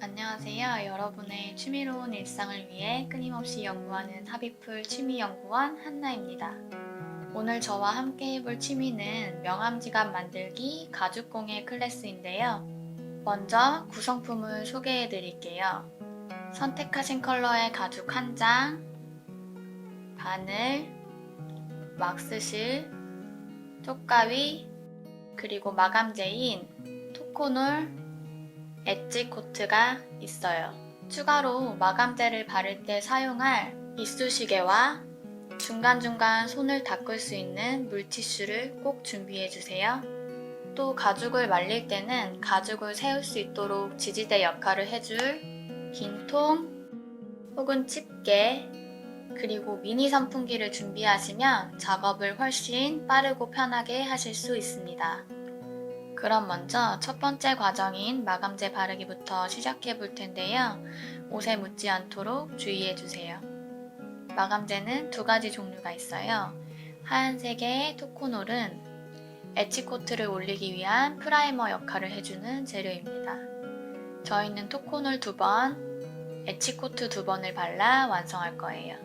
안녕하세요. 여러분의 취미로운 일상을 위해 끊임없이 연구하는 하비풀 취미연구원 한나입니다. 오늘 저와 함께 해볼 취미는 명함지갑 만들기 가죽공예 클래스인데요. 먼저 구성품을 소개해 드릴게요. 선택하신 컬러의 가죽 1장, 바늘, 왁스실, 쪽가위, 그리고 마감재인 토코놀, 엣지 코트가 있어요. 추가로 마감재를 바를 때 사용할 이쑤시개와 중간중간 손을 닦을 수 있는 물티슈를 꼭 준비해주세요. 또 가죽을 말릴 때는 가죽을 세울 수 있도록 지지대 역할을 해줄 긴 통 혹은 집게 그리고 미니 선풍기를 준비하시면 작업을 훨씬 빠르고 편하게 하실 수 있습니다. 그럼 먼저 첫 번째 과정인 마감재 바르기부터 시작해 볼 텐데요. 옷에 묻지 않도록 주의해 주세요. 마감재는 두 가지 종류가 있어요. 하얀색의 토코놀은 엣지코트를 올리기 위한 프라이머 역할을 해주는 재료입니다. 저희는 토코놀 2번, 엣지코트 2번을 발라 완성할 거예요.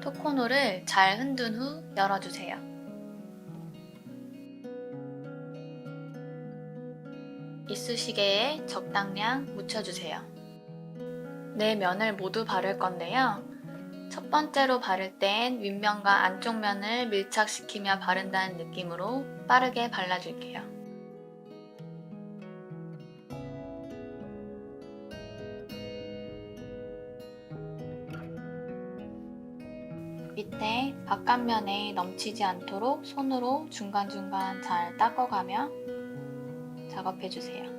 토코놀을 잘 흔든 후 열어주세요. 이쑤시개에 적당량 묻혀주세요. 네 면을 모두 바를 건데요. 첫 번째로 바를 땐 윗면과 안쪽 면을 밀착시키며 바른다는 느낌으로 빠르게 발라줄게요. 밑에 바깥면에 넘치지 않도록 손으로 중간중간 잘 닦아가며 작업해주세요.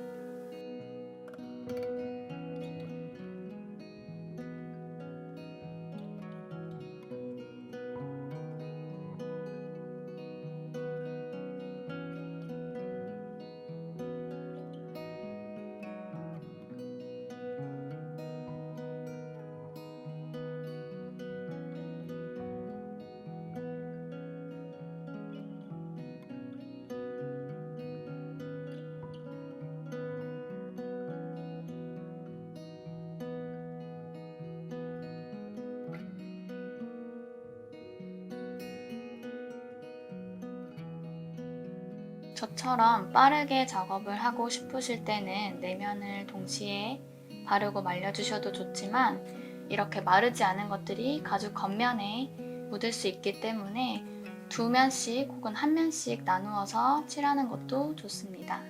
저처럼 빠르게 작업을 하고 싶으실 때는 내면을 동시에 바르고 말려주셔도 좋지만 이렇게 마르지 않은 것들이 가죽 겉면에 묻을 수 있기 때문에 두 면씩 혹은 한 면씩 나누어서 칠하는 것도 좋습니다.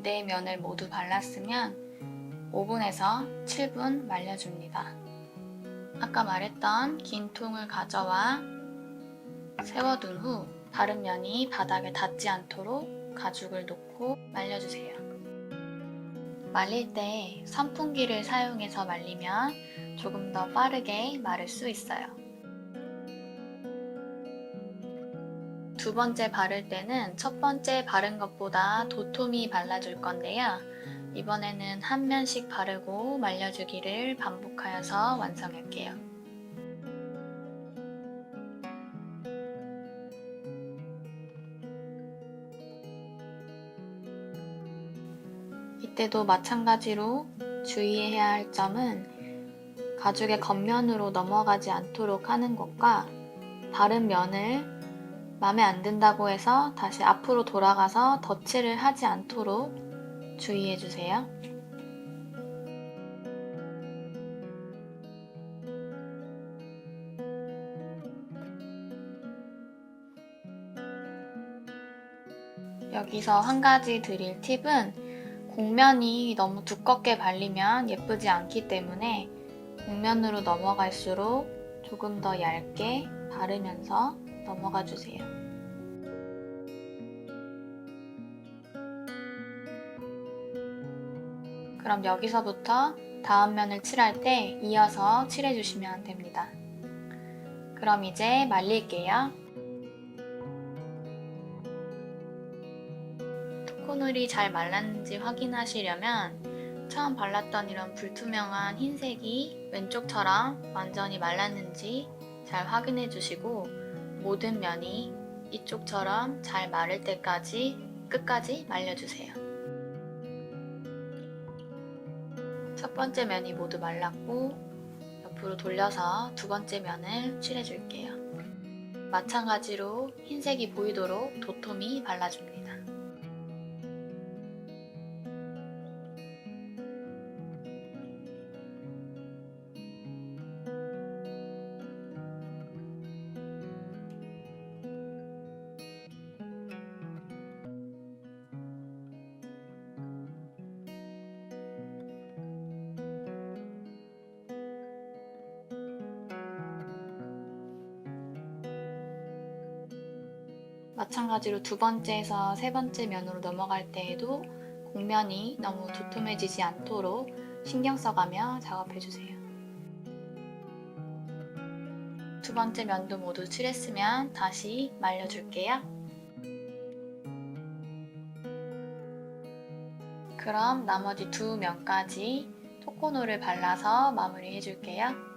네 면을 모두 발랐으면 오븐에서 7분 말려줍니다. 아까 말했던 긴 통을 가져와 세워둔 후 바른 면이 바닥에 닿지 않도록 가죽을 놓고 말려주세요. 말릴 때 선풍기를 사용해서 말리면 조금 더 빠르게 마를 수 있어요. 두 번째 바를 때는 첫 번째 바른 것보다 도톰히 발라줄 건데요. 이번에는 한 면씩 바르고 말려주기를 반복하여서 완성할게요. 이때도 마찬가지로 주의해야 할 점은 가죽의 겉면으로 넘어가지 않도록 하는 것과 바른 면을 마음에 안 든다고 해서 다시 앞으로 돌아가서 덧칠을 하지 않도록 주의해 주세요. 여기서 한 가지 드릴 팁은 곡면이 너무 두껍게 발리면 예쁘지 않기 때문에 곡면으로 넘어갈수록 조금 더 얇게 바르면서 넘어가 주세요. 그럼 여기서부터 다음 면을 칠할 때 이어서 칠해주시면 됩니다. 그럼 이제 말릴게요. 토코놀이 잘 말랐는지 확인하시려면 처음 발랐던 이런 불투명한 흰색이 왼쪽처럼 완전히 말랐는지 잘 확인해 주시고 모든 면이 이쪽처럼 잘 마를 때까지 끝까지 말려주세요. 첫 번째 면이 모두 말랐고 옆으로 돌려서 두 번째 면을 칠해줄게요. 마찬가지로 흰색이 보이도록 도톰히 발라줍니다. 마찬가지로 두 번째에서 세 번째 면으로 넘어갈 때에도 곡면이 너무 도톰해지지 않도록 신경 써가며 작업해주세요. 두 번째 면도 모두 칠했으면 다시 말려줄게요. 그럼 나머지 두 면까지 토코놀을 발라서 마무리해줄게요.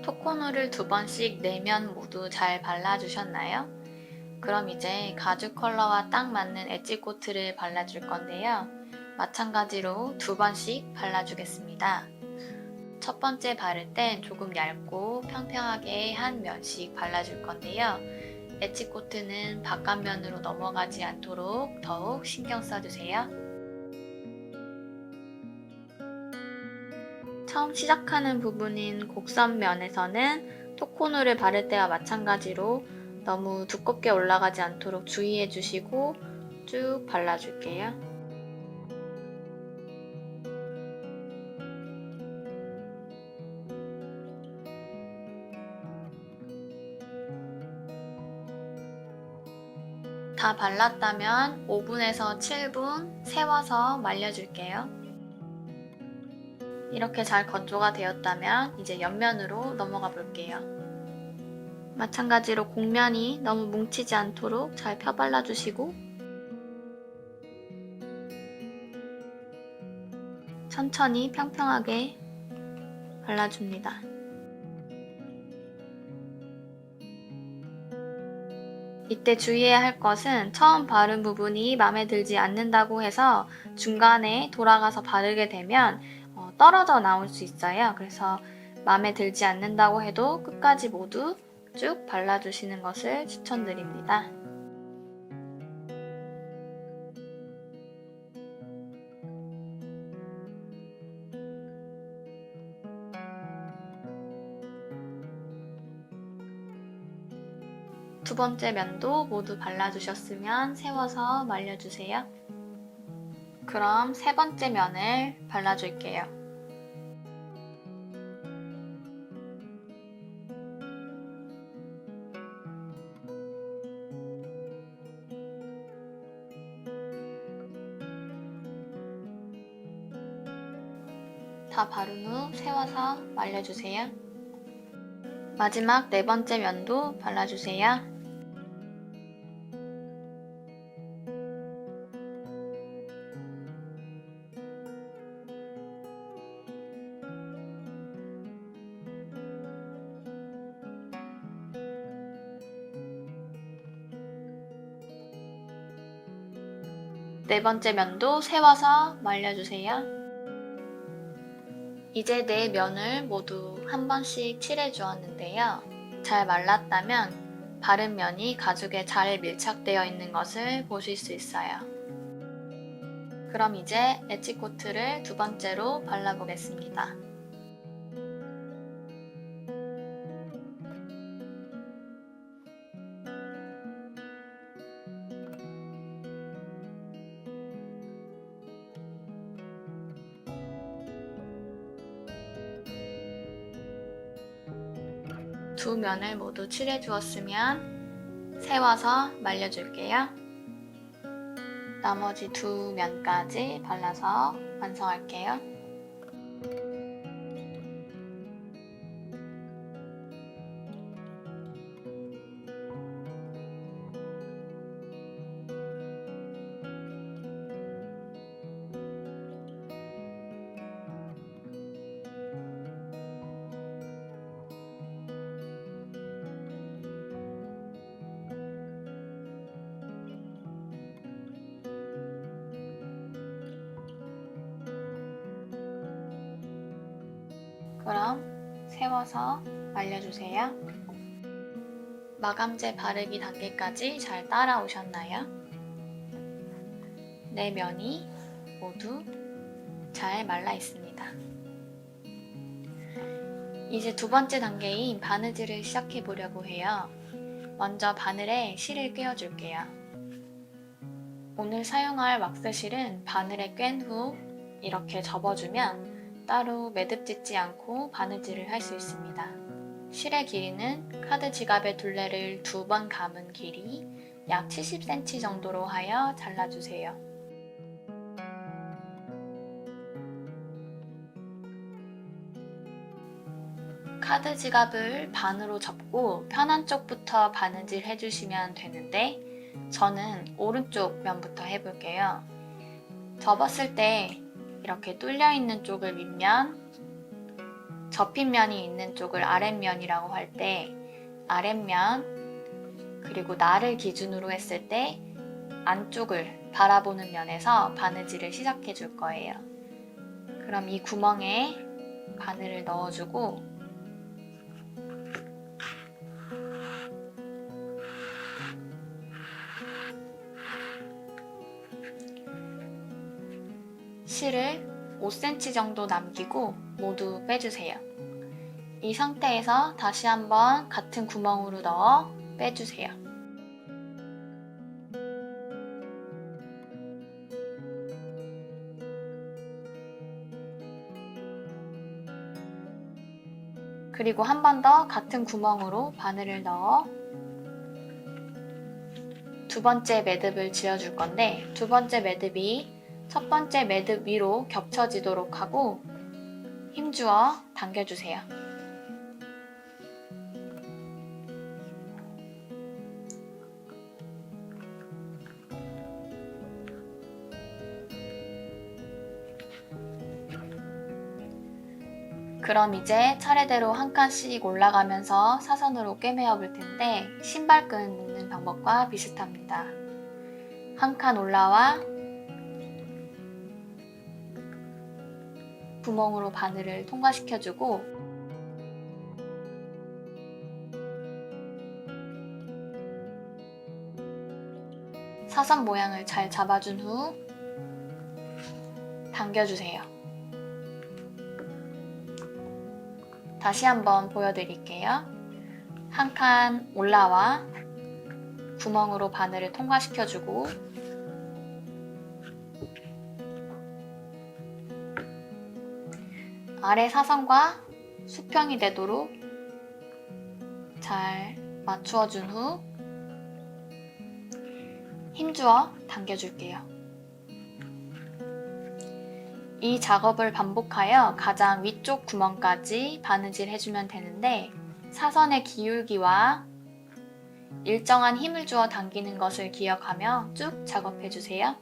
토코놀을 두 번씩 내면 모두 잘 발라주셨나요? 그럼 이제 가죽 컬러와 딱 맞는 엣지 코트를 발라줄 건데요. 마찬가지로 두 번씩 발라주겠습니다. 첫 번째 바를 땐 조금 얇고 평평하게 한 면씩 발라줄 건데요. 엣지 코트는 바깥면으로 넘어가지 않도록 더욱 신경 써주세요. 처음 시작하는 부분인 곡선면에서는 토코놀을 바를 때와 마찬가지로 너무 두껍게 올라가지 않도록 주의해 주시고 쭉 발라줄게요. 다 발랐다면 5분에서 7분 세워서 말려줄게요. 이렇게 잘 건조가 되었다면 이제 옆면으로 넘어가 볼게요. 마찬가지로 곡면이 너무 뭉치지 않도록 잘 펴발라주시고 천천히 평평하게 발라줍니다. 이때 주의해야 할 것은 처음 바른 부분이 마음에 들지 않는다고 해서 중간에 돌아가서 바르게 되면 떨어져 나올 수 있어요. 그래서 마음에 들지 않는다고 해도 끝까지 모두 쭉 발라주시는 것을 추천드립니다. 두 번째 면도 모두 발라주셨으면 세워서 말려주세요. 그럼 세 번째 면을 발라줄게요. 다 바른 후 세워서 말려주세요. 마지막 네 번째 면도 발라주세요. 네 번째 면도 세워서 말려주세요. 이제 네 면을 모두 한 번씩 칠해 주었는데요. 잘 말랐다면 바른 면이 가죽에 잘 밀착되어 있는 것을 보실 수 있어요. 그럼 이제 엣지 코트를 두 번째로 발라보겠습니다. 두 면을 모두 칠해 주었으면 세워서 말려줄게요. 나머지 두 면까지 발라서 완성할게요. 그럼 세워서 말려주세요. 마감제 바르기 단계까지 잘 따라오셨나요? 네 면이 모두 잘 말라 있습니다. 이제 두 번째 단계인 바느질을 시작해 보려고 해요. 먼저 바늘에 실을 꿰어줄게요. 오늘 사용할 왁스실은 바늘에 꿰은 후 이렇게 접어주면 따로 매듭 짓지 않고 바느질을 할 수 있습니다. 실의 길이는 카드 지갑의 둘레를 2번 감은 길이 약 70cm 정도로 하여 잘라주세요. 카드 지갑을 반으로 접고 편한 쪽부터 바느질 해주시면 되는데 저는 오른쪽 면부터 해볼게요. 접었을 때 이렇게 뚫려 있는 쪽을 윗면, 접힌 면이 있는 쪽을 아랫면이라고 할 때 아랫면, 그리고 나를 기준으로 했을 때 안쪽을 바라보는 면에서 바느질을 시작해 줄 거예요. 그럼 이 구멍에 바늘을 넣어주고 실을 5cm 정도 남기고 모두 빼주세요. 이 상태에서 다시 한번 같은 구멍으로 넣어 빼주세요. 그리고 한 번 더 같은 구멍으로 바늘을 넣어 두 번째 매듭을 지어줄 건데 두 번째 매듭이 첫 번째 매듭 위로 겹쳐지도록 하고 힘주어 당겨주세요. 그럼 이제 차례대로 한 칸씩 올라가면서 사선으로 꿰매어 볼 텐데 신발끈 묶는 방법과 비슷합니다. 한 칸 올라와 구멍으로 바늘을 통과시켜주고 사선 모양을 잘 잡아준 후 당겨주세요. 다시 한번 보여드릴게요. 한 칸 올라와 구멍으로 바늘을 통과시켜주고 아래 사선과 수평이 되도록 잘 맞추어준 후 힘주어 당겨줄게요. 이 작업을 반복하여 가장 위쪽 구멍까지 바느질 해주면 되는데 사선의 기울기와 일정한 힘을 주어 당기는 것을 기억하며 쭉 작업해주세요.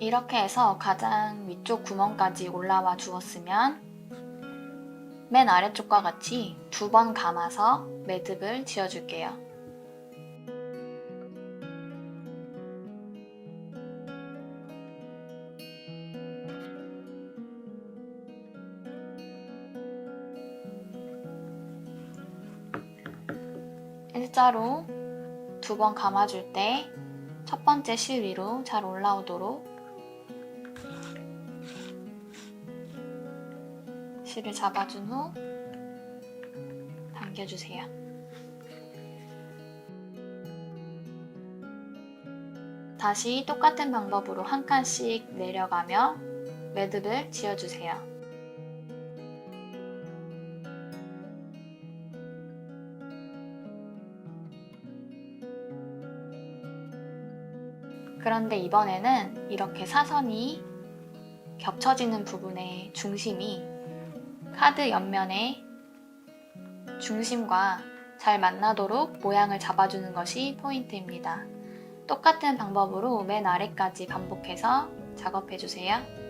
이렇게 해서 가장 위쪽 구멍까지 올라와 주었으면 맨 아래쪽과 같이 2번 감아서 매듭을 지어줄게요. 일자로 2번 감아줄 때 첫 번째 실 위로 잘 올라오도록 실을 잡아준 후 당겨주세요. 다시 똑같은 방법으로 한 칸씩 내려가며 매듭을 지어주세요. 그런데 이번에는 이렇게 사선이 겹쳐지는 부분의 중심이 카드 옆면의 중심과 잘 만나도록 모양을 잡아주는 것이 포인트입니다. 똑같은 방법으로 맨 아래까지 반복해서 작업해주세요.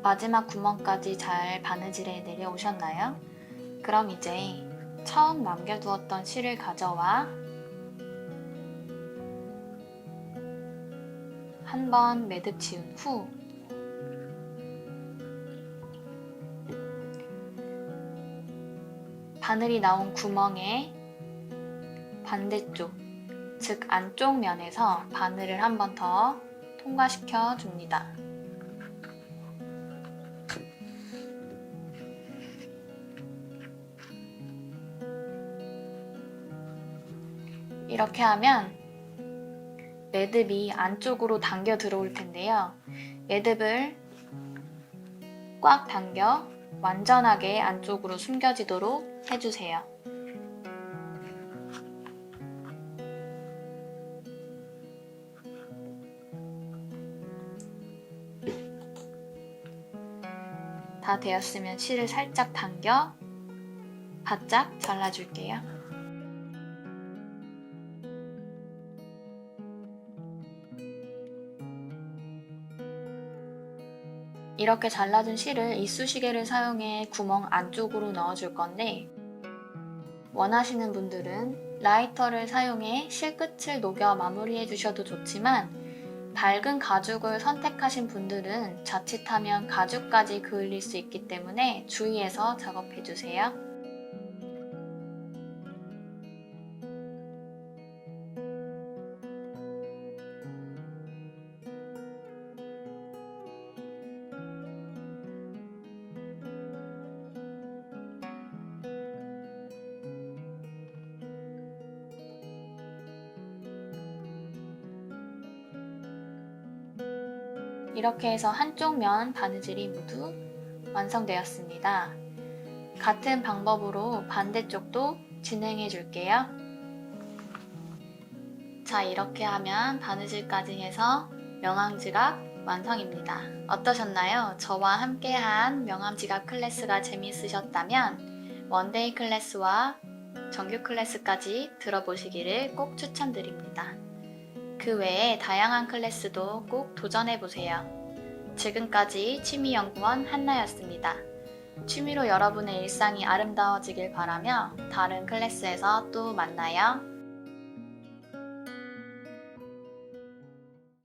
마지막 구멍까지 잘 바느질해 내려오셨나요? 그럼 이제 처음 남겨두었던 실을 가져와 한 번 매듭 지은 후 바늘이 나온 구멍의 반대쪽, 즉 안쪽 면에서 바늘을 한 번 더 통과시켜 줍니다. 이렇게 하면 매듭이 안쪽으로 당겨 들어올 텐데요. 매듭을 꽉 당겨 완전하게 안쪽으로 숨겨지도록 해주세요. 다 되었으면 실을 살짝 당겨 바짝 잘라줄게요. 이렇게 잘라준 실을 이쑤시개를 사용해 구멍 안쪽으로 넣어줄 건데 원하시는 분들은 라이터를 사용해 실끝을 녹여 마무리해 주셔도 좋지만 밝은 가죽을 선택하신 분들은 자칫하면 가죽까지 그을릴 수 있기 때문에 주의해서 작업해 주세요. 이렇게 해서 한쪽 면 바느질이 모두 완성되었습니다. 같은 방법으로 반대쪽도 진행해 줄게요. 자, 이렇게 하면 바느질까지 해서 명암지갑 완성입니다. 어떠셨나요? 저와 함께한 명암지갑 클래스가 재미있으셨다면 원데이 클래스와 정규 클래스까지 들어보시기를 꼭 추천드립니다. 그 외에 다양한 클래스도 꼭 도전해보세요. 지금까지 취미연구원 한나였습니다. 취미로 여러분의 일상이 아름다워지길 바라며 다른 클래스에서 또 만나요.